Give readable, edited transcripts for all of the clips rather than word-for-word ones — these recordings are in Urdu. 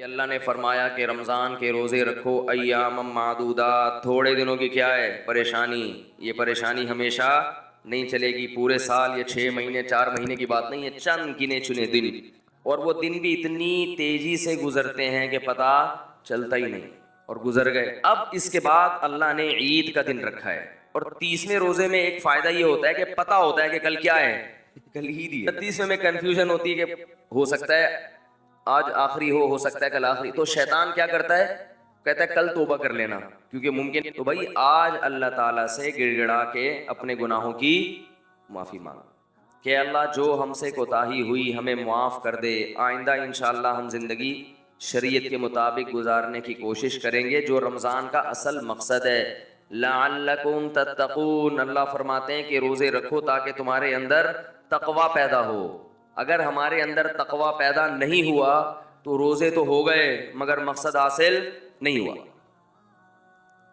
کہ اللہ نے فرمایا کہ رمضان کے روزے رکھو ایام معدودات، تھوڑے دنوں کی کیا ہے پریشانی. یہ پریشانی ہمیشہ نہیں چلے گی، پورے سال یہ 6 مہینے 4 مہینے کی بات نہیں ہے، چند گنے چنے دن، اور وہ دن بھی اتنی تیزی سے گزرتے ہیں کہ پتہ چلتا ہی نہیں، اور گزر گئے. اب اس کے بعد اللہ نے عید کا دن رکھا ہے، اور 30ویں روزے میں ایک فائدہ یہ ہوتا ہے کہ پتہ ہوتا ہے کہ کل کیا ہے، کل عید ہی ہے. 30ویں میں کنفیوژن ہوتی ہے کہ ہو سکتا ہے آج آخری ہو سکتا ہے کل آخری، تو شیطان کیا کرتا ہے، کہتا ہے کل توبہ کر لینا کیونکہ ممکن. تو بھائی آج اللہ تعالیٰ سے گڑ گڑا کے اپنے گناہوں کی معافی مانگ کہ اللہ جو ہم سے کوتاہی ہوئی ہمیں معاف کر دے، آئندہ انشاءاللہ ہم زندگی شریعت کے مطابق گزارنے کی کوشش کریں گے، جو رمضان کا اصل مقصد ہے. لعلکم تتقون، اللہ فرماتے ہیں کہ روزے رکھو تاکہ تمہارے اندر تقوی پیدا ہو. اگر ہمارے اندر تقوی پیدا نہیں ہوا تو روزے تو ہو گئے مگر مقصد حاصل نہیں ہوا.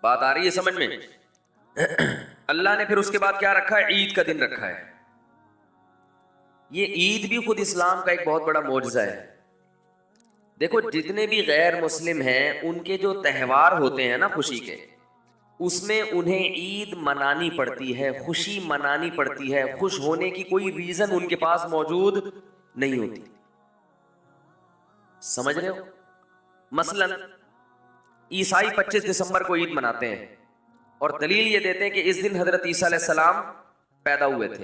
بات آ رہی ہے سمجھ میں؟ اللہ نے پھر اس کے بعد کیا رکھا ہے، عید کا دن رکھا ہے. یہ عید بھی خود اسلام کا ایک بہت بڑا معجزہ ہے. دیکھو جتنے بھی غیر مسلم ہیں ان کے جو تہوار ہوتے ہیں نا خوشی کے، اس میں انہیں عید منانی پڑتی ہے، خوشی منانی پڑتی ہے، خوش ہونے کی کوئی ریزن ان کے پاس موجود نہیں ہوتی. سمجھ رہے ہو؟ مثلا عیسائی 25 دسمبر کو عید مناتے ہیں اور دلیل یہ دیتے ہیں کہ اس دن حضرت عیسیٰ علیہ السلام پیدا ہوئے تھے.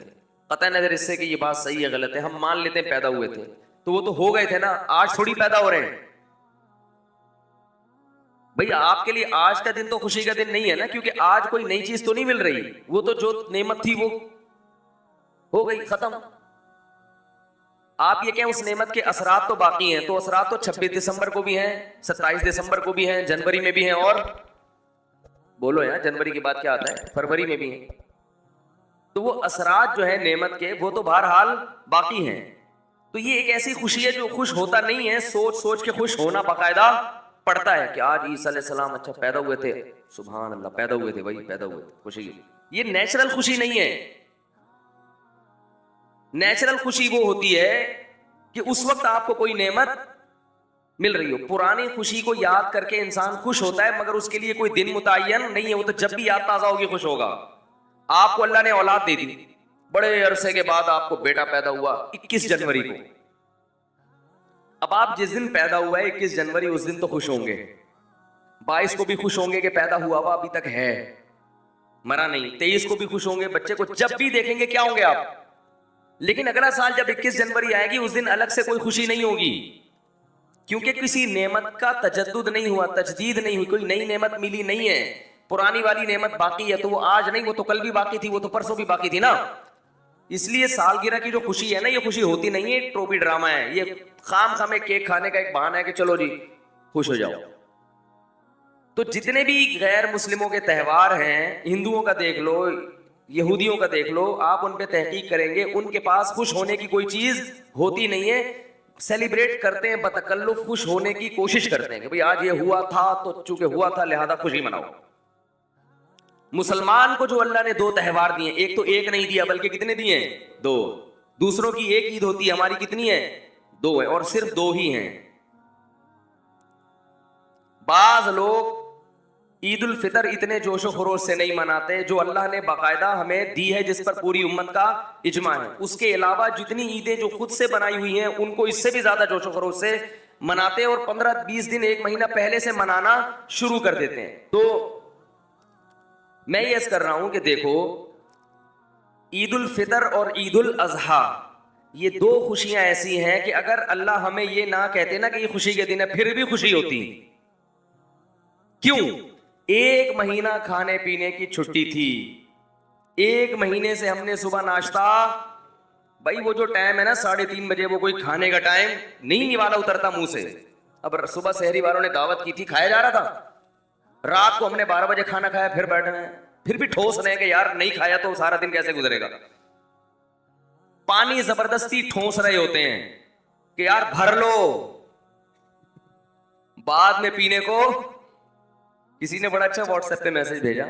قطع نظر اس سے کہ یہ بات صحیح ہے غلط ہے، ہم مان لیتے ہیں پیدا ہوئے تھے، تو وہ تو ہو گئے تھے نا، آج تھوڑی پیدا ہو رہے ہیں. بھئی آپ کے لیے آج کا دن تو خوشی کا دن نہیں ہے نا، کیونکہ آج کوئی نئی چیز تو نہیں مل رہی، وہ تو جو نعمت تھی وہ ہو گئی ختم. آپ یہ کہیں اس نعمت کے اثرات تو باقی ہیں، تو اثرات تو 26 دسمبر کو بھی ہیں، 27 دسمبر کو بھی ہیں، جنوری میں بھی ہیں، اور بولو یار جنوری کے بعد کیا آتا ہے، فروری میں بھی ہیں. تو وہ اثرات جو ہیں نعمت کے وہ تو بہرحال باقی ہیں. تو یہ ایک ایسی خوشی ہے جو خوش ہوتا نہیں ہے، سوچ سوچ کے خوش ہونا باقاعدہ پڑتا ہے کہ آج عیسیٰ علیہ السلام اچھا پیدا ہوئے تھے، سبحان اللہ پیدا ہوئے تھے بھائی، پیدا ہوئے تھے، خوشی. یہ نیچرل خوشی نہیں ہے. نیچرل خوشی وہ ہوتی ہے کہ اس وقت آپ کو کوئی نعمت مل رہی ہو. پرانی خوشی کو یاد کر کے انسان خوش ہوتا ہے مگر اس کے لیے کوئی دن متعین نہیں ہے، وہ تو جب بھی یاد تازہ ہوگی خوش ہوگا. آپ کو اللہ نے اولاد دے دی، بڑے عرصے کے بعد آپ کو بیٹا پیدا ہوا 21 جنوری کو. اب آپ جس دن پیدا ہوا ہے 21 جنوری، اس دن تو خوش ہوں گے، 22 کو بھی خوش ہوں گے کہ پیدا ہوا ہوا ابھی تک ہے، مرا نہیں، 23 کو بھی خوش ہوں گے، بچے کو جب بھی دیکھیں گے کیا ہوں گے آپ. لیکن اگلا سال جب 21 جنوری آئے گی اس دن الگ سے کوئی خوشی نہیں ہوگی، کیونکہ کسی نعمت کا تجدد نہیں ہوا، تجدید نہیں ہوئی، کوئی نئی نعمت ملی نہیں ہے. پرانی والی نعمت باقی ہے، تو وہ آج نہیں، وہ تو کل بھی باقی تھی، وہ تو پرسوں بھی باقی تھی نا. اس لیے سالگرہ کی جو خوشی ہے نا، یہ خوشی ہوتی نہیں ہے، ٹروپی ڈرامہ ہے، یہ خام خامے کیک کھانے کا ایک بہانہ ہے کہ چلو جی خوش ہو جاؤ. تو جتنے بھی غیر مسلموں کے تہوار ہیں، ہندوؤں کا دیکھ لو، یہودیوں کا دیکھ لو، آپ ان پہ تحقیق کریں گے ان کے پاس خوش ہونے کی کوئی چیز ہوتی نہیں ہے. سیلیبریٹ کرتے ہیں بتکلف، خوش ہونے کی کوشش کرتے ہیں کہ بھئی آج یہ ہوا تھا تو چونکہ ہوا تھا لہذا خوشی مناؤ. مسلمان کو جو اللہ نے 2 تہوار دیے، ایک تو ایک نہیں دیا بلکہ کتنے دیے ہیں، 2. دوسروں کی ایک عید ہوتی ہے، ہماری کتنی ہے، 2 ہے، اور صرف 2 ہی ہیں. بعض لوگ عید الفطر اتنے جوش و خروش سے نہیں مناتے جو اللہ نے باقاعدہ ہمیں دی ہے، جس پر پوری امت کا اجماع ہے. اس کے علاوہ جتنی عیدیں جو خود سے بنائی ہوئی ہیں ان کو اس سے بھی زیادہ جوش و خروش سے مناتے ہیں، اور 15-20 دن 1 مہینہ پہلے سے منانا شروع کر دیتے ہیں. تو میں یہ عرض کر رہا ہوں کہ دیکھو عید الفطر اور عید الاضحیٰ یہ 2 خوشیاں ایسی ہیں کہ اگر اللہ ہمیں یہ نہ کہتے نا کہ یہ خوشی کے دن ہے، پھر بھی خوشی ہوتی. کیوں؟ 1 مہینہ کھانے پینے کی چھٹی تھی، 1 مہینے سے ہم نے صبح ناشتہ، بھائی وہ جو ٹائم ہے نا 3:30 بجے، وہ کوئی کھانے کا ٹائم نہیں نوالا اترتا منہ سے. اب صبح سحری والوں نے دعوت کی تھی، کھایا جا رہا تھا، رات کو ہم نے 12 بجے کھانا کھایا، پھر بیٹھ رہے ہیں، پھر بھی ٹھوس رہے ہیں کہ یار نہیں کھایا تو سارا دن کیسے گزرے گا. پانی زبردستی ٹھوس رہے ہوتے ہیں کہ یار بھر لو، بعد میں پینے کو. کسی نے بڑا اچھا واٹس ایپ پہ میسج بھیجا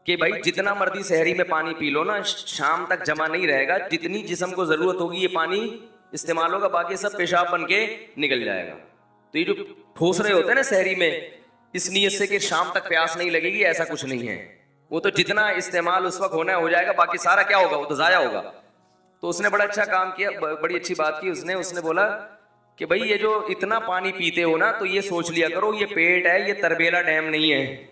کہ بھائی جتنا مرضی سحری میں پانی پی لو نا، شام تک جمع نہیں رہے گا، جتنی جسم کو ضرورت ہوگی یہ پانی استعمال ہوگا، باقی سب پیشاب بن کے نکل جائے گا. تو یہ جو ٹھوس رہے ہوتے ہیں نا سحری میں اس نیت سے کہ شام تک پیاس نہیں لگے گی، ایسا کچھ نہیں ہے. وہ تو جتنا استعمال اس وقت ہونا ہے ہو جائے گا، باقی سارا کیا ہوگا، وہ تو ضائع ہوگا. تو اس نے بڑا اچھا کام کیا، بڑی اچھی بات کی اس نے بولا کہ بھائی یہ جو اتنا پانی پیتے ہو نا تو یہ سوچ لیا کرو یہ پیٹ ہے، یہ تربیلا ڈیم نہیں ہے.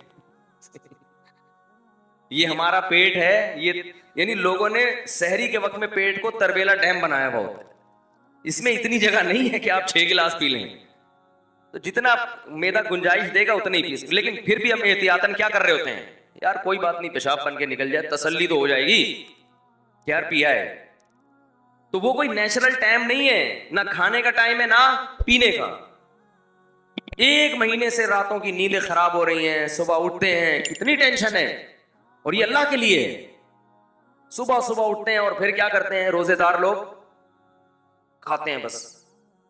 یہ ہمارا پیٹ ہے، یہ یعنی لوگوں نے سحری کے وقت میں پیٹ کو تربیلا ڈیم بنایا ہوا ہوتا ہے. اس میں اتنی جگہ نہیں ہے کہ آپ 6 گلاس پی لیں. تو جتنا میدا گنجائش دے گا اتنا ہی پی، لیکن پھر بھی ہم احتیاطاً کیا کر رہے ہوتے ہیں، یار کوئی بات نہیں پیشاب بن کے نکل جائے، تسلی تو ہو جائے گی کہ یار پیا ہے. تو وہ کوئی نیچرل ٹائم نہیں ہے، نہ کھانے کا ٹائم ہے نہ پینے کا. 1 مہینے سے راتوں کی نیندیں خراب ہو رہی ہیں، صبح اٹھتے ہیں کتنی ٹینشن ہے، اور یہ اللہ کے لیے. صبح اٹھتے ہیں اور پھر کیا کرتے ہیں، روزے دار لوگ کھاتے ہیں، بس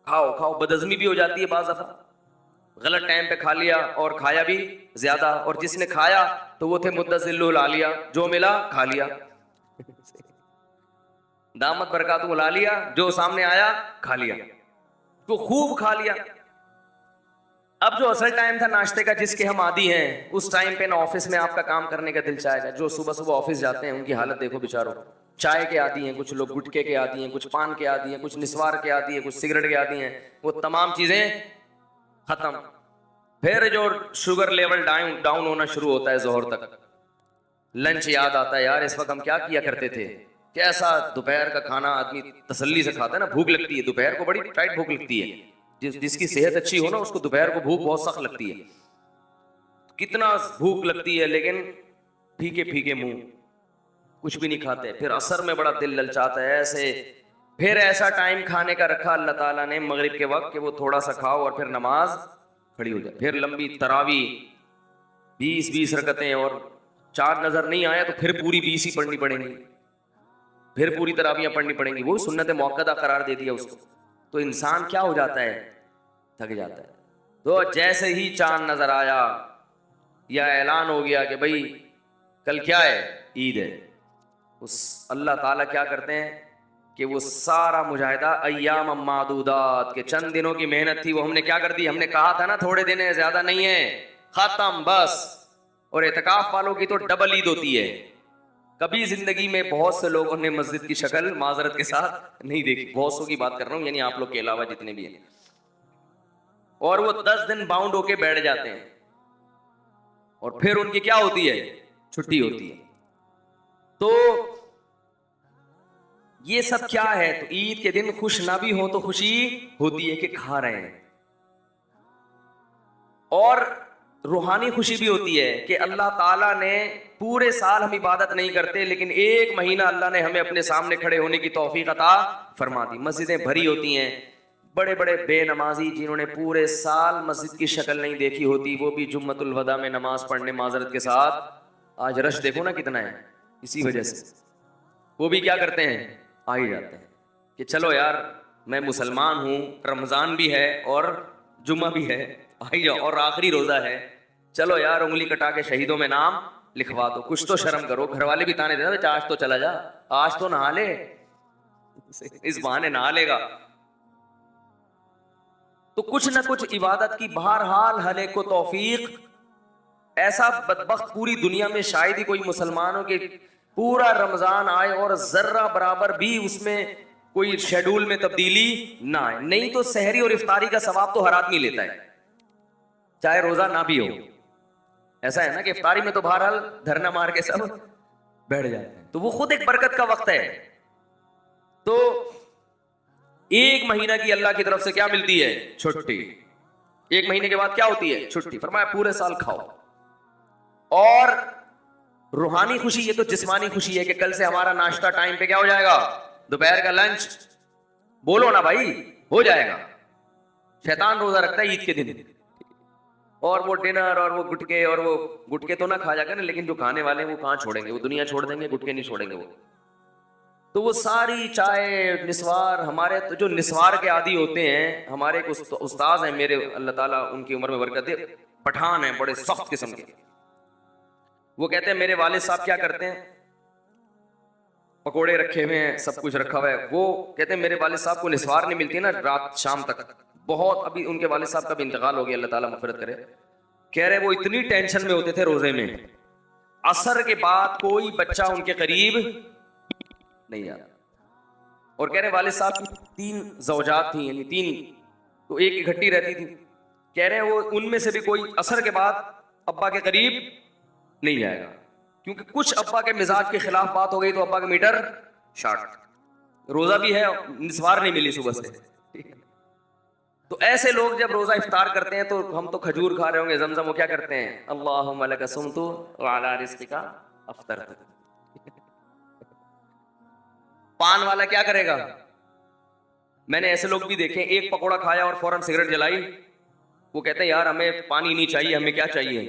کھاؤ. بدہضمی بھی ہو جاتی ہے بعض دفعہ، غلط ٹائم پہ کھا لیا اور کھایا بھی زیادہ. اور جس نے کھایا تو وہ تھے مدذل العالیہ، جو ملا کھا لیا، دامت برکاتہ لا لیا، جو سامنے آیا کھا لیا، تو خوب کھا لیا. اب جو اصل ٹائم تھا ناشتے کا جس کے ہم عادی ہیں، اس ٹائم پہ نہ آفس میں آپ کا کام کرنے کا دل چاہے گا. جو صبح آفس جاتے ہیں ان کی حالت دیکھو بیچاروں، چائے کے عادی ہیں، کچھ لوگ گٹکے کے عادی ہیں، کچھ پان کے عادی ہیں، کچھ نسوار کے عادی ہیں، کچھ سگریٹ کے عادی ہیں. وہ تمام چیزیں ختم. پھر جو شوگر لیول ڈاؤن ہونا شروع ہوتا ہے ظہر تک. لنچ یاد آتا ہے، یار اس وقت ہم کیا کیا کرتے تھے، کیسا دوپہر کا کھانا آدمی تسلی سے کھاتا ہے نا. بھوک لگتی ہے دوپہر کو، بڑی ٹائٹ بھوک لگتی ہے. جس کی صحت اچھی ہو نا اس کو دوپہر کو بھوک بہت سخت لگتی ہے. کتنا بھوک لگتی ہے، لیکن پھیکے منہ کچھ بھی نہیں کھاتے. پھر عصر میں بڑا دل للچاتا ہے ایسے. پھر ایسا ٹائم کھانے کا رکھا اللہ تعالیٰ نے مغرب کے وقت کہ وہ تھوڑا سا کھاؤ اور پھر نماز کھڑی ہو جائے. پھر لمبی تراویح 20 رکعتیں، اور 4 نظر نہیں آیا تو پھر پوری 20 ہی پڑھنی پڑیں گی، پھر پوری تراویحاں پڑھنی پڑیں گی. وہ سنت موقدہ قرار دے دیا اس کو. تو انسان کیا ہو جاتا ہے، تھک جاتا ہے. تو جیسے ہی چاند نظر آیا یا اعلان ہو گیا کہ بھائی کل کیا ہے، عید ہے، اس اللہ تعالیٰ کیا کرتے ہیں کہ وہ سارا مجاہدہ ایام معدودات کے چند دنوں کی محنت تھی وہ ہم نے کیا کر دی. ہم نے کہا تھا نا تھوڑے دن ہے، زیادہ نہیں ہے، ختم بس. اور اعتکاف والوں کی تو ڈبل عید ہوتی ہے. کبھی زندگی میں بہت سے لوگوں نے مسجد کی شکل معذرت کے ساتھ نہیں دیکھی، بہت سو کی بات کر رہا ہوں، یعنی آپ لوگ کے علاوہ جتنے بھی ہیں. اور وہ 10 دن باؤنڈ ہو کے بیٹھ جاتے ہیں، اور پھر ان کی کیا ہوتی ہے، چھٹی ہوتی ہے. تو یہ سب کیا ہے، تو عید کے دن خوش نہ بھی ہو تو خوشی ہوتی ہے کہ کھا رہے ہیں. اور روحانی خوشی بھی ہوتی ہے کہ اللہ تعالیٰ نے پورے سال ہم عبادت نہیں کرتے، لیکن 1 مہینہ اللہ نے ہمیں اپنے سامنے کھڑے ہونے کی توفیق عطا فرما دی. مسجدیں بھری ہوتی ہیں، بڑے بڑے بے نمازی جنہوں نے پورے سال مسجد کی شکل نہیں دیکھی ہوتی، وہ بھی جمعۃ الوداع میں نماز پڑھنے معذرت کے ساتھ. آج رش دیکھو نا کتنا ہے، اسی وجہ سے وہ بھی کیا کرتے ہیں، آ ہی جاتے ہیں کہ چلو یار میں مسلمان ہوں، رمضان بھی ہے اور جمعہ بھی ہے، آئی جاؤ، اور آخری روزہ ہے، چلو یار انگلی کٹا کے شہیدوں میں نام لکھوا دو، کچھ تو شرم کرو. گھر والے بھی تانے دیتے آج تو چلا جا، آج تو نہا لے، اس بہانے نہا لے گا. تو کچھ نہ کچھ عبادت کی بہرحال ہر ایک کو توفیق. ایسا بدبخت پوری دنیا میں شاید ہی کوئی مسلمان ہو کہ پورا رمضان آئے اور ذرہ برابر بھی اس میں کوئی شیڈول میں تبدیلی نہ آئے. نہیں تو سحری اور افطاری کا ثواب تو ہر آدمی لیتا ہے چاہے روزہ نہ بھی ہو. ایسا ہے نا کہ افطاری میں تو بہرحال دھرنا مار کے سب بیٹھ جاتے ہیں، تو وہ خود ایک برکت کا وقت ہے. تو 1 مہینہ کی اللہ کی طرف سے کیا ملتی ہے، چھٹی. 1 مہینے کے بعد کیا ہوتی ہے، چھٹی. فرمایا پورے سال کھاؤ. اور روحانی خوشی، یہ تو جسمانی خوشی ہے کہ کل سے ہمارا ناشتہ ٹائم پہ کیا ہو جائے گا، دوپہر کا لنچ بولو نا بھائی ہو جائے گا. شیطان روزہ رکھتا ہے عید کے دن، اور وہ ڈنر اور وہ گٹکے، اور وہ گٹکے تو نہ کھا جا کر، لیکن جو کھانے والے ہیں وہ کہاں چھوڑیں گے، وہ دنیا چھوڑ دیں گے، گٹکے نہیں چھوڑیں گے وہ. تو وہ ساری چائے نسوار، ہمارے تو جو نسوار کے عادی ہوتے ہیں، ہمارے ایک استاذ ہیں میرے، اللہ تعالیٰ ان کی عمر میں برکت دے، پٹھان ہیں بڑے سخت قسم کے. وہ کہتے ہیں میرے والد صاحب کیا کرتے ہیں، پکوڑے رکھے ہوئے ہیں، سب کچھ رکھا ہوا ہے. وہ کہتے ہیں میرے والد صاحب کو نسوار نہیں ملتی نا رات شام تک، بہت ابھی ان کے والد صاحب کا بھی انتقال ہو گیا, اللہ تعالیٰ مغفرت کرے. کہہ رہے وہ اتنی ٹینشن میں ہوتے تھے روزے میں, عصر کے بعد کوئی بچہ ان کے قریب نہیں آتا. اور کہہ رہے والد صاحب کی 3 زوجات تھیں, یعنی 3 تو ایک اکٹھی رہتی تھی. کہہ رہے ہیں وہ ان میں سے بھی کوئی عصر کے بعد ابا کے قریب نہیں جائے گا, کیونکہ کچھ ابا کے مزاج کے خلاف بات ہو گئی تو ابا کا میٹر شارٹ, روزہ بھی ہے نسوار نہیں ملی صبح سے. تو ایسے لوگ جب روزہ افطار کرتے ہیں تو ہم تو کھجور کھا رہے ہوں گے, زمزم وہ کیا کرتے ہیں, اللہم لک صمت وعلی رزقک افطرت. پان والا کیا کرے گا, میں نے ایسے لوگ بھی دیکھے, ایک پکوڑا کھایا اور فوراً سگریٹ جلائی. وہ کہتے ہیں یار ہمیں پانی نہیں چاہیے, ہمیں کیا چاہیے.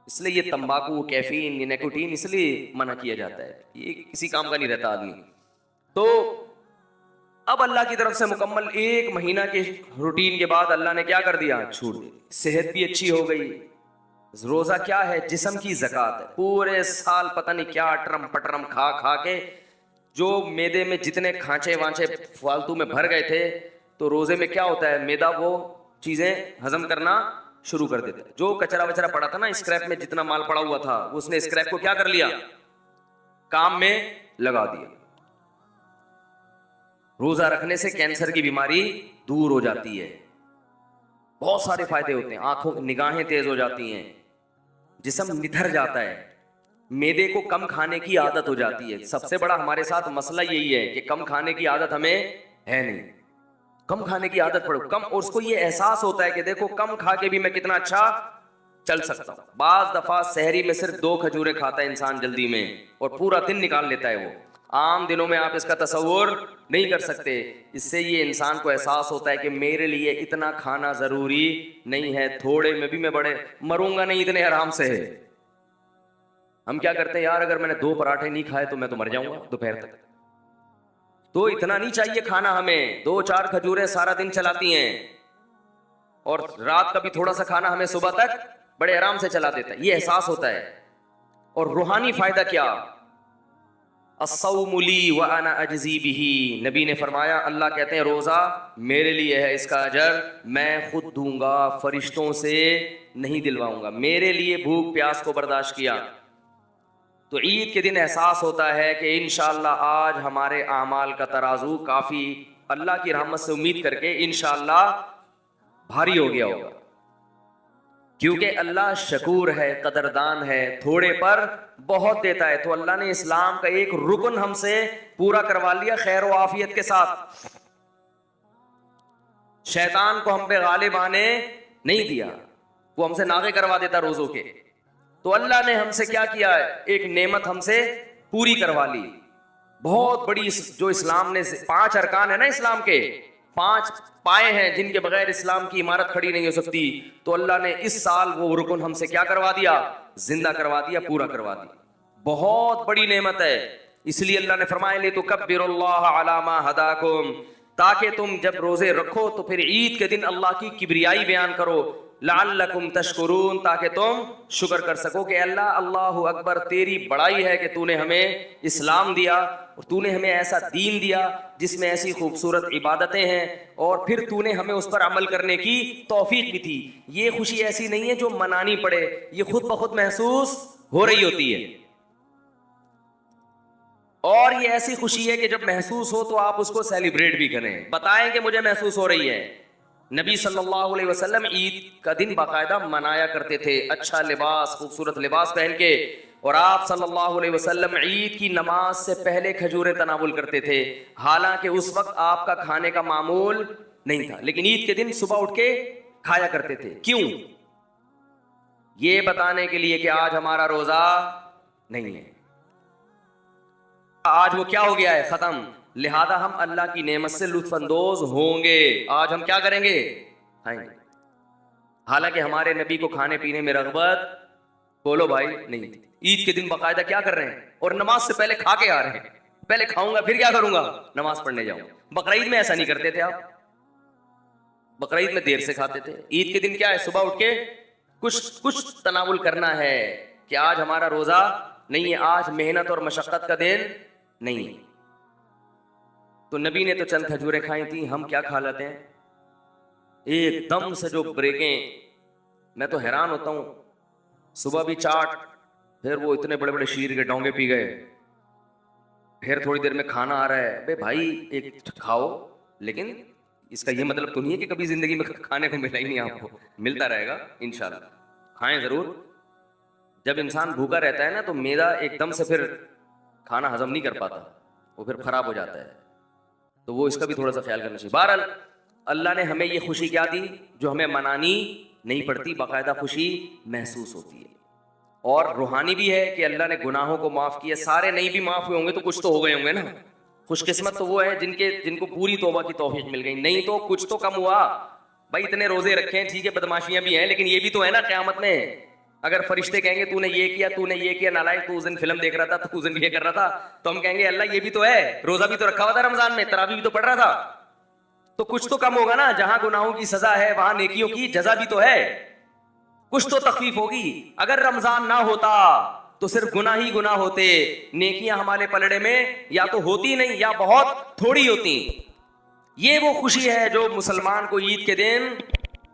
اس لیے یہ تمباکو, کیفین, نیکوٹین اس لیے منع کیا جاتا ہے, یہ کسی کام کا نہیں رہتا آدمی. تو اب اللہ کی طرف سے مکمل 1 مہینہ کے روٹین کے بعد اللہ نے کیا کر دیا, چھوڑ دیا. صحت بھی اچھی ہو گئی. روزہ کیا ہے, جسم کی زکوٰۃ ہے. پورے سال پتہ نہیں کیا اٹرم پٹرم کھا کھا کے جو میدے میں جتنے کھانچے وانچے فالتو میں بھر گئے تھے, تو روزے میں کیا ہوتا ہے, میدا وہ چیزیں ہضم کرنا شروع کر دیتا ہے. جو کچرا وچرا پڑا تھا نا اسکریپ میں, جتنا مال پڑا ہوا تھا, اس نے اسکریپ کو کیا کر لیا, کام میں لگا دیا. روزہ رکھنے سے کینسر کی بیماری دور ہو جاتی ہے, بہت سارے فائدے ہوتے ہیں. آنکھوں کی نگاہیں تیز ہو جاتی ہیں, جسم نتھر جاتا ہے, میدے کو کم کھانے کی عادت ہو جاتی ہے. سب سے بڑا ہمارے ساتھ مسئلہ یہی ہے کہ کم کھانے کی عادت ہمیں ہے نہیں. کم کھانے کی عادت پڑو کم, اور اس کو یہ احساس ہوتا ہے کہ دیکھو کم کھا کے بھی میں کتنا اچھا چل سکتا ہوں. بعض دفعہ سحری میں صرف 2 کھجوریں کھاتا ہے انسان جلدی میں, اور پورا دن نکال لیتا ہے. وہ عام دنوں میں آپ اس کا تصور نہیں کر سکتے. اس سے یہ انسان کو احساس ہوتا ہے کہ میرے لیے اتنا کھانا ضروری نہیں ہے, تھوڑے میں بھی میں بڑے مروں گا نہیں, اتنے آرام سے ہے. ہم کیا کرتے ہیں یار, اگر میں نے 2 پراٹھے نہیں کھائے تو میں تو مر جاؤں گا دوپہر تک. تو اتنا نہیں چاہیے کھانا ہمیں, 2-4 کھجوریں سارا دن چلاتی ہیں, اور رات کا بھی تھوڑا سا کھانا ہمیں صبح تک بڑے آرام سے چلا دیتا ہے. یہ احساس ہوتا ہے. اور روحانی فائدہ کیا, الصوم لی وانا اجزی بہ. نبی نے فرمایا, اللہ کہتے ہیں روزہ میرے لیے ہے, اس کا اجر میں خود دوں گا, فرشتوں سے نہیں دلواؤں گا. میرے لیے بھوک پیاس کو برداشت کیا. تو عید کے دن احساس ہوتا ہے کہ انشاءاللہ آج ہمارے اعمال کا ترازو کافی اللہ کی رحمت سے امید کر کے انشاءاللہ بھاری ہو گیا ہوگا, کیونکہ اللہ شکور ہے, قدردان ہے, تھوڑے پر بہت دیتا ہے. تو اللہ نے اسلام کا ایک رکن ہم سے پورا کروا لیا خیر و عافیت کے ساتھ. شیطان کو ہم پہ غالب آنے نہیں دیا, وہ ہم سے ناغے کروا دیتا روزوں کے. تو اللہ نے ہم سے کیا کیا ہے, ایک نعمت ہم سے پوری کروا لی بہت بڑی. جو اسلام نے 5 ارکان ہے نا اسلام کے, 5 پائے ہیں جن کے بغیر اسلام کی عمارت کھڑی نہیں ہو سکتی. تو اللہ نے اس سال وہ رکن ہم سے کیا کروا دیا, زندہ کروا دیا, پورا کروا دیا. بہت بڑی نعمت ہے. اس لیے اللہ نے فرمایا لِتُكَبِّرُوا اللَّهَ عَلَى مَا هَدَاكُمْ, تاکہ تم جب روزے رکھو تو پھر عید کے دن اللہ کی کبریائی بیان کرو. لعلکم تشکرون, تاکہ تم شکر کر سکو کہ اللہ اللہ اکبر, تیری بڑائی ہے کہ تو نے ہمیں اسلام دیا, اور تو نے ہمیں ایسا دین دیا جس میں ایسی خوبصورت عبادتیں ہیں, اور پھر تو نے ہمیں اس پر عمل کرنے کی توفیق بھی تھی. یہ خوشی ایسی نہیں ہے جو منانی پڑے, یہ خود بخود محسوس ہو رہی ہوتی ہے. اور یہ ایسی خوشی ہے کہ جب محسوس ہو تو آپ اس کو سیلیبریٹ بھی کریں, بتائیں کہ مجھے محسوس ہو رہی ہے. نبی صلی اللہ علیہ وسلم عید کا دن باقاعدہ منایا کرتے تھے, اچھا لباس, خوبصورت لباس پہن کے. اور آپ صلی اللہ علیہ وسلم عید کی نماز سے پہلے کھجوریں تناول کرتے تھے, حالانکہ اس وقت آپ کا کھانے کا معمول نہیں تھا, لیکن عید کے دن صبح اٹھ کے کھایا کرتے تھے. کیوں؟ یہ بتانے کے لیے کہ آج ہمارا روزہ نہیں ہے, آج وہ کیا ہو گیا ہے, ختم. لہذا ہم اللہ کی نعمت سے لطف اندوز ہوں گے. آج ہم کیا کریں گے, کھائیں گے. حالانکہ ہمارے نبی کو کھانے پینے میں رغبت بولو بھائی نہیں تھی. عید کے دن باقاعدہ کیا کر رہے ہیں, اور نماز سے پہلے کھا کے آ رہے ہیں. پہلے کھاؤں گا پھر کیا کروں گا, نماز پڑھنے جاؤں. بقرعید میں ایسا نہیں کرتے تھے آپ, بقرعید میں دیر سے کھاتے تھے. عید کے دن کیا ہے, صبح اٹھ کے کچھ تناول کرنا ہے کہ آج ہمارا روزہ نہیں ہے, آج محنت اور مشقت کا دن نہیں ہے. تو نبی نے تو چند کھجوریں کھائی تھیں, ہم کیا کھا لیتے ہیں, ایک دم سے جو بریکیں، میں تو حیران ہوتا ہوں. صبح بھی چاٹ، پھر وہ اتنے بڑے بڑے شیر کے ڈونگے پی گئے، پھر تھوڑی دیر میں کھانا آ رہا ہے. بے بھائی ایک کھاؤ، لیکن اس کا یہ مطلب تو نہیں ہے کہ کبھی زندگی میں کھانے کو ملا ہی نہیں. آپ کو ملتا رہے گا انشاءاللہ، کھائیں ضرور. جب انسان بھوکا رہتا ہے نا تو میدا ایک دم سے پھر کھانا ہضم نہیں کر پاتا، وہ پھر خراب ہو جاتا ہے. تو وہ اس کا بھی تھوڑا سا خیال کرنا چاہیے. بہرحال اللہ نے ہمیں یہ خوشی کیا دی جو ہمیں منانی نہیں پڑتی، باقاعدہ خوشی محسوس ہوتی ہے. اور روحانی بھی ہے کہ اللہ نے گناہوں کو معاف کیا. سارے نہیں بھی معاف ہوئے ہوں گے تو کچھ تو ہو گئے ہوں گے نا. خوش قسمت تو وہ ہے جن کو پوری توبہ کی توفیق مل گئی. نہیں تو کچھ تو کم ہوا. بھائی اتنے روزے رکھے ہیں، ٹھیک ہے بدماشیاں بھی ہیں، لیکن یہ بھی تو ہے نا قیامت میں. اگر فرشتے کہیں گے تو نے یہ کیا نالائق، تو اس دن فلم دیکھ رہا تھا، تو اس دن یہ کر رہا تھا، تو ہم کہیں گے اللہ یہ بھی تو ہے، روزہ بھی تو رکھا ہوا تھا رمضان میں، تراویح بھی تو پڑھ رہا تھا. تو کچھ تو کم ہوگا نا. جہاں گناہوں کی سزا ہے وہاں نیکیوں کی جزا بھی تو ہے، کچھ تو تخفیف ہوگی. اگر رمضان نہ ہوتا تو صرف گناہ ہی گناہ ہوتے، نیکیاں ہمارے پلڑے میں یا تو ہوتی نہیں یا بہت تھوڑی ہوتی. یہ وہ خوشی ہے جو مسلمان کو عید کے دن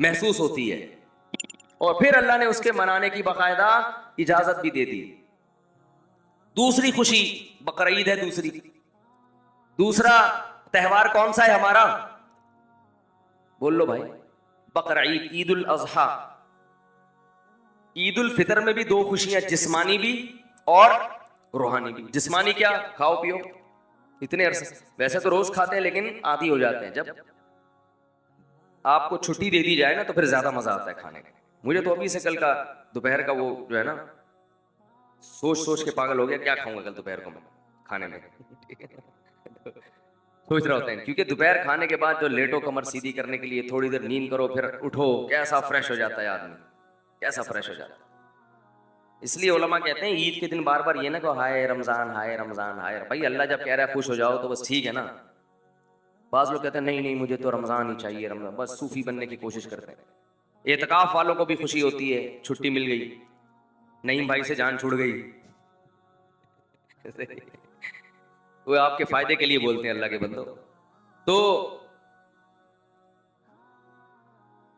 محسوس ہوتی ہے. اور پھر اللہ نے اس کے منانے کی باقاعدہ اجازت بھی دے دی. دوسری خوشی بقرعید ہے. دوسرا تہوار کون سا ہے ہمارا؟ بول لو بھائی. بقرعید، عید الاضحیٰ. عید الفطر میں بھی دو خوشیاں، جسمانی بھی اور روحانی بھی. جسمانی کیا؟ کھاؤ پیو اتنے عرصے، ویسے تو روز کھاتے ہیں لیکن عادی ہو جاتے ہیں. جب آپ کو چھٹی دے دی جائے نا تو پھر زیادہ مزہ آتا ہے کھانے کا. مجھے تو ابھی سے کل کا دوپہر کا وہ جو ہے نا سوچ کے پاگل ہو گیا، کیا کھاؤں گا کل دوپہر کو میں کھانے میں. سوچ رہا ہوتا ہے کیونکہ دوپہر کھانے کے بعد جو لیٹو کمر سیدھی کرنے کے لیے تھوڑی دیر نیند کرو پھر اٹھو، کیسا فریش ہو جاتا ہے آدمی، کیسا فریش ہو جاتا ہے. اس لیے علماء کہتے ہیں عید کے دن بار بار یہ نہ کہو ہائے رمضان ہائے رمضان ہائے. بھائی اللہ جب کہہ رہا ہے خوش ہو جاؤ تو بس ٹھیک ہے نا. بعض لوگ کہتے ہیں نہیں مجھے تو رمضان ہی چاہیے، رمضان. بس صوفی بننے کی کوشش کرتے ہیں. اعتکاف والوں کو بھی خوشی ہوتی ہے، چھٹی مل گئی، نعیم بھائی سے جان چھوڑ گئی. وہ آپ کے فائدے کے لیے بولتے ہیں اللہ کے بندو. تو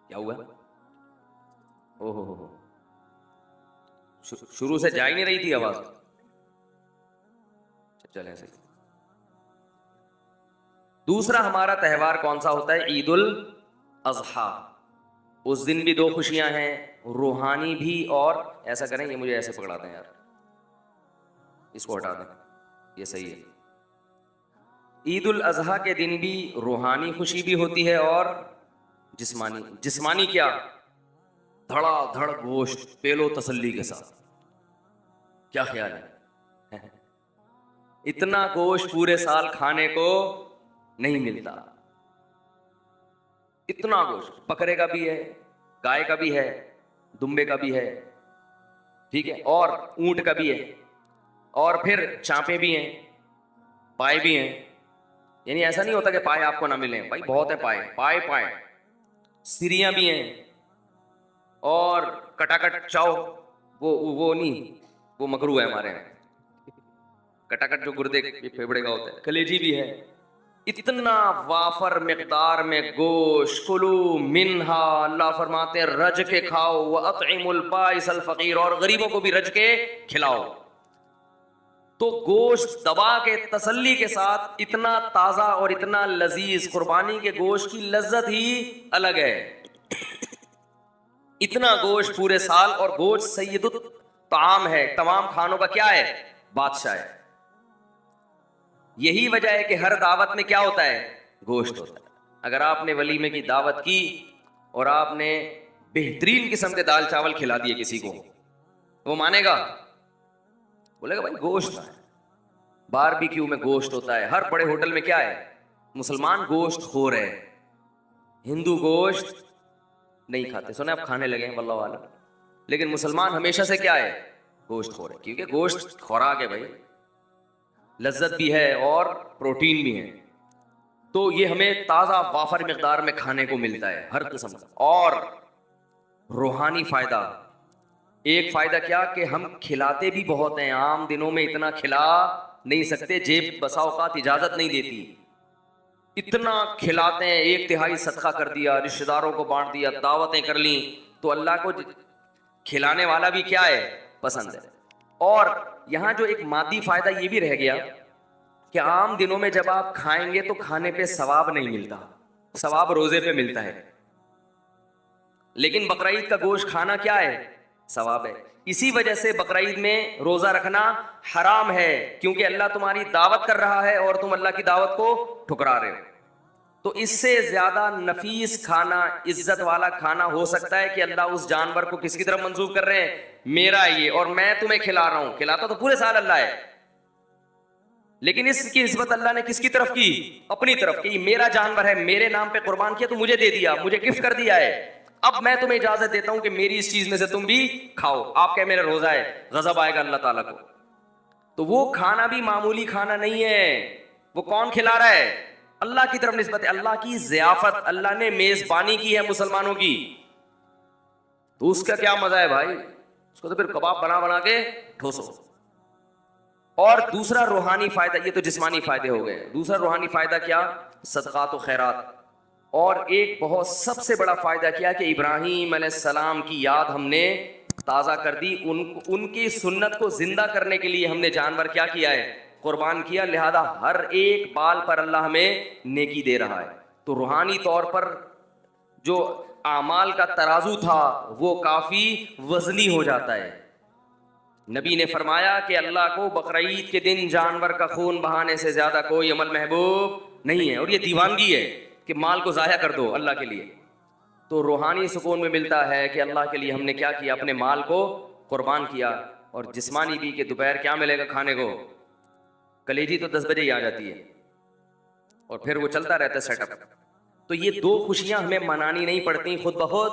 کیا ہوا؟ او ہو شروع سے جا ہی نہیں رہی تھی آواز. چلیں صحیح. دوسرا ہمارا تہوار کون سا ہوتا ہے؟ عید الاضحیٰ. اس دن بھی دو خوشیاں ہیں، روحانی بھی. اور ایسا کریں، یہ مجھے ایسے پکڑا دیں یار، اس کو ہٹا دیں، یہ صحیح ہے. عید الاضحیٰ کے دن بھی روحانی خوشی بھی ہوتی ہے اور جسمانی. جسمانی کیا؟ دھڑا دھڑ گوشت پیلو تسلی کے ساتھ. کیا خیال ہے؟ اتنا گوشت پورے سال کھانے کو نہیں ملتا. اتنا گوشت بکرے کا بھی ہے، گائے کا بھی ہے، دمبے کا بھی ہے، ٹھیک ہے، اور اونٹ کا بھی ہے، اور پھر چانپے بھی ہیں، پائے بھی ہیں. یعنی ایسا نہیں ہوتا کہ پائے آپ کو نہ ملیں، بھائی بہت ہے پائے سریاں بھی ہیں، اور کٹاکٹ چاؤ وہ نہیں، وہ مکروہ ہے ہمارے یہاں. کٹاکٹ جو گردے پھیپڑے کا ہوتا ہے، کلیجی بھی ہے. اتنا وافر مقدار میں گوشت. کلو منہا، اللہ فرماتے ہیں رج کے کھاؤ. وَأَطْعِمُوا الْبَائِسَ الْفَقِيرَ، اور غریبوں کو بھی رج کے کھلاؤ. تو گوشت دبا کے تسلی کے ساتھ، اتنا تازہ اور اتنا لذیذ. قربانی کے گوشت کی لذت ہی الگ ہے. اتنا گوشت پورے سال، اور گوشت سید الطعام ہے، تمام کھانوں کا کیا ہے؟ بادشاہ ہے. یہی وجہ ہے کہ ہر دعوت میں کیا ہوتا ہے؟ گوشت ہوتا ہے. اگر آپ نے ولیمے کی دعوت کی اور آپ نے بہترین قسم کے دال چاول کھلا دیے کسی کو، وہ مانے گا؟ بولے گا بھائی گوشت ہے. باربیکیو میں گوشت ہوتا ہے. ہر بڑے ہوٹل میں کیا ہے؟ مسلمان گوشت خور ہے، ہندو گوشت نہیں کھاتے. سنے آپ کھانے لگے ہیں واللہ عالم، لیکن مسلمان ہمیشہ سے کیا ہے؟ گوشت خور ہے. کیونکہ گوشت خوراک ہے بھائی، لذت بھی ہے اور پروٹین بھی ہے. تو یہ ہمیں تازہ وافر مقدار میں کھانے کو ملتا ہے ہر قسم کا. اور روحانی فائدہ، ایک فائدہ کیا کہ ہم کھلاتے بھی بہت ہیں. عام دنوں میں اتنا کھلا نہیں سکتے، جیب بسا اوقات اجازت نہیں دیتی. اتنا کھلاتے ہیں، 1/3 صدقہ کر دیا، رشتہ داروں کو بانٹ دیا، دعوتیں کر لیں، تو اللہ کو کھلانے والا بھی کیا ہے؟ پسند ہے۔ اور یہاں جو ایک مادی فائدہ یہ بھی رہ گیا کہ عام دنوں میں جب آپ کھائیں گے تو کھانے پہ ثواب نہیں ملتا، ثواب روزے پہ ملتا ہے، لیکن بقرعید کا گوشت کھانا کیا ہے؟ ثواب ہے۔ اسی وجہ سے بقرعید میں روزہ رکھنا حرام ہے، کیونکہ اللہ تمہاری دعوت کر رہا ہے اور تم اللہ کی دعوت کو ٹھکرا رہے ہو۔ تو اس سے زیادہ نفیس کھانا، عزت والا کھانا ہو سکتا ہے کہ اللہ اس جانور کو کس کی طرف منسوب کر رہے ہیں؟ میرا یہ، اور میں تمہیں کھلا رہا ہوں۔ کھلاتا تو پورے سال اللہ ہے، لیکن اس کی نسبت اللہ نے کس کی طرف کی؟ اپنی طرف کی۔ میرا جانور ہے، میرے نام پہ قربان کیا تو مجھے دے دیا، مجھے گفٹ کر دیا ہے، اب میں تمہیں اجازت دیتا ہوں کہ میری اس چیز میں سے تم بھی کھاؤ۔ آپ کہے میرا روزہ ہے، غضب آئے گا اللہ تعالیٰ کو۔ تو وہ کھانا بھی معمولی کھانا نہیں ہے، وہ کون کھلا رہا ہے؟ اللہ کی طرف نسبت ہے، اللہ کی ضیافت، اللہ نے میزبانی کی ہے مسلمانوں کی، تو اس کا کیا مزہ ہے بھائی؟ اس کو تو پھر کباب بنا بنا کے ٹھوسو۔ اور دوسرا روحانی فائدہ، یہ تو جسمانی فائدے ہو گئے، دوسرا روحانی فائدہ کیا؟ صدقات و خیرات۔ اور ایک بہت سب سے بڑا فائدہ کیا کہ ابراہیم علیہ السلام کی یاد ہم نے تازہ کر دی، ان کی سنت کو زندہ کرنے کے لیے ہم نے جانور کیا کیا ہے؟ قربان کیا، لہذا ہر ایک بال پر اللہ ہمیں نیکی دے رہا ہے۔ تو روحانی طور پر جو اعمال کا ترازو تھا وہ کافی وزنی ہو جاتا ہے۔ نبی نے فرمایا کہ اللہ کو بقرعید کے دن جانور کا خون بہانے سے زیادہ کوئی عمل محبوب نہیں ہے، اور یہ دیوانگی ہے کہ مال کو ضائع کر دو اللہ کے لیے۔ تو روحانی سکون میں ملتا ہے کہ اللہ کے لیے ہم نے کیا کیا؟ اپنے مال کو قربان کیا۔ اور جسمانی بھی کہ دوپہر کیا ملے گا کھانے کو؟ کلیجی تو 10 بجے ہی آ جاتی ہے، اور پھر وہ چلتا رہتا ہے سیٹ اپ۔ تو یہ دو خوشیاں ہمیں منانی نہیں پڑتی خود بخود،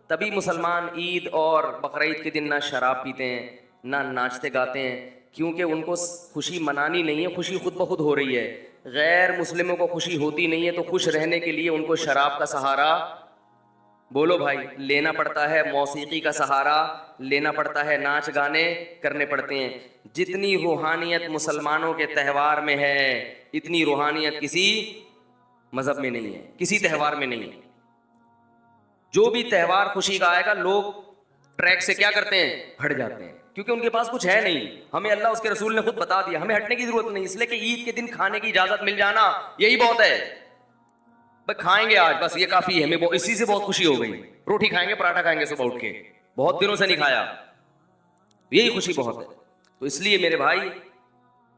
تبھی مسلمان عید اور بقرعید کے دن نہ شراب پیتے ہیں، نہ ناچتے گاتے ہیں، کیونکہ ان کو خوشی منانی نہیں ہے، خوشی خود بخود ہو رہی ہے۔ غیر مسلموں کو خوشی ہوتی نہیں ہے، تو خوش رہنے کے لیے ان کو شراب کا سہارا، بولو بھائی، لینا پڑتا ہے، موسیقی کا سہارا لینا پڑتا ہے، ناچ گانے کرنے پڑتے ہیں۔ جتنی روحانیت مسلمانوں کے تہوار میں ہے، اتنی روحانیت کسی مذہب میں نہیں ہے، کسی تہوار میں نہیں ہے۔ جو بھی تہوار خوشی کا آئے گا، لوگ ٹریک سے کیا کرتے ہیں؟ ہٹ جاتے ہیں، کیونکہ ان کے پاس کچھ ہے نہیں۔ ہمیں اللہ اس کے رسول نے خود بتا دیا، ہمیں ہٹنے کی ضرورت نہیں، اس لیے کہ عید کے دن کھانے کی اجازت مل جانا یہی بہت ہے۔ بھائی کھائیں گے آج، بس یہ کافی ہے، ہمیں اسی سے بہت خوشی ہو گئی۔ روٹی کھائیں گے، پراٹھا کھائیں گے صبح اٹھ کے، بہت دنوں سے نہیں کھایا، یہی خوشی بہت ہے۔ تو اس لیے میرے بھائی،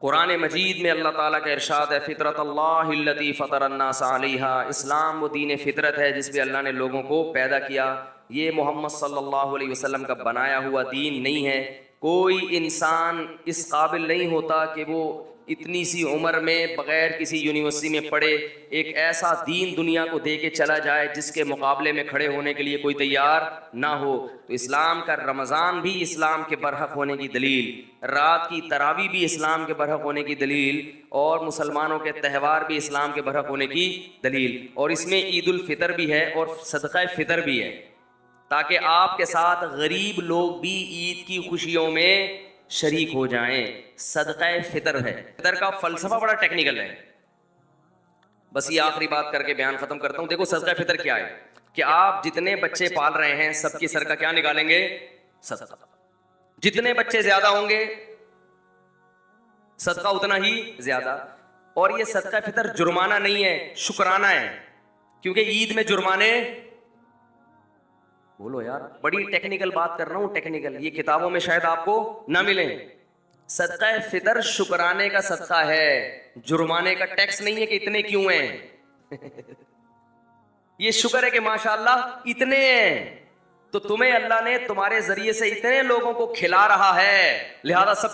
قرآن مجید میں اللہ تعالیٰ کا ارشاد ہے، فطرت اللہ التی فطر الناس علیہا، اسلام وہ دین فطرت ہے جس پہ اللہ نے لوگوں کو پیدا کیا۔ یہ محمد صلی اللہ علیہ وسلم کا بنایا ہوا دین نہیں ہے۔ کوئی انسان اس قابل نہیں ہوتا کہ وہ اتنی سی عمر میں بغیر کسی یونیورسٹی میں پڑھے ایک ایسا دین دنیا کو دے کے چلا جائے جس کے مقابلے میں کھڑے ہونے کے لیے کوئی تیار نہ ہو۔ تو اسلام کا رمضان بھی اسلام کے برحق ہونے کی دلیل، رات کی تراویح بھی اسلام کے برحق ہونے کی دلیل، اور مسلمانوں کے تہوار بھی اسلام کے برحق ہونے کی دلیل۔ اور اس میں عید الفطر بھی ہے اور صدقہ فطر بھی ہے، تاکہ آپ کے ساتھ غریب لوگ بھی عید کی خوشیوں میں شریک ہو جائیں۔ صدقہ فطر ہے، فطر کا فلسفہ بڑا ٹیکنیکل ہے، بس یہ آخری بات کر کے بیان ختم کرتا ہوں۔ دیکھو صدقہ فطر کیا ہے کہ آپ جتنے بچے پال رہے ہیں سب کی سر کا کیا نکالیں گے؟ صدقہ۔ جتنے بچے زیادہ ہوں گے صدقہ اتنا ہی زیادہ۔ اور یہ صدقہ فطر جرمانہ نہیں ہے، شکرانہ ہے، کیونکہ عید میں جرمانے، بولو یار، بڑی ٹیکنیکل بات کر رہا ہوں، ٹیکنیکل، یہ کتابوں میں شاید آپ کو نہ ملیں۔ صدقہ فطر شکرانے کا صدقہ ہے، جرمانے کا ٹیکس نہیں ہے کہ اتنے کیوں ہیں۔ یہ شکر ہے کہ ماشاءاللہ اتنے ہیں، تو تمہیں اللہ نے تمہارے ذریعے سے اتنے لوگوں کو کھلا رہا ہے، لہذا سب کی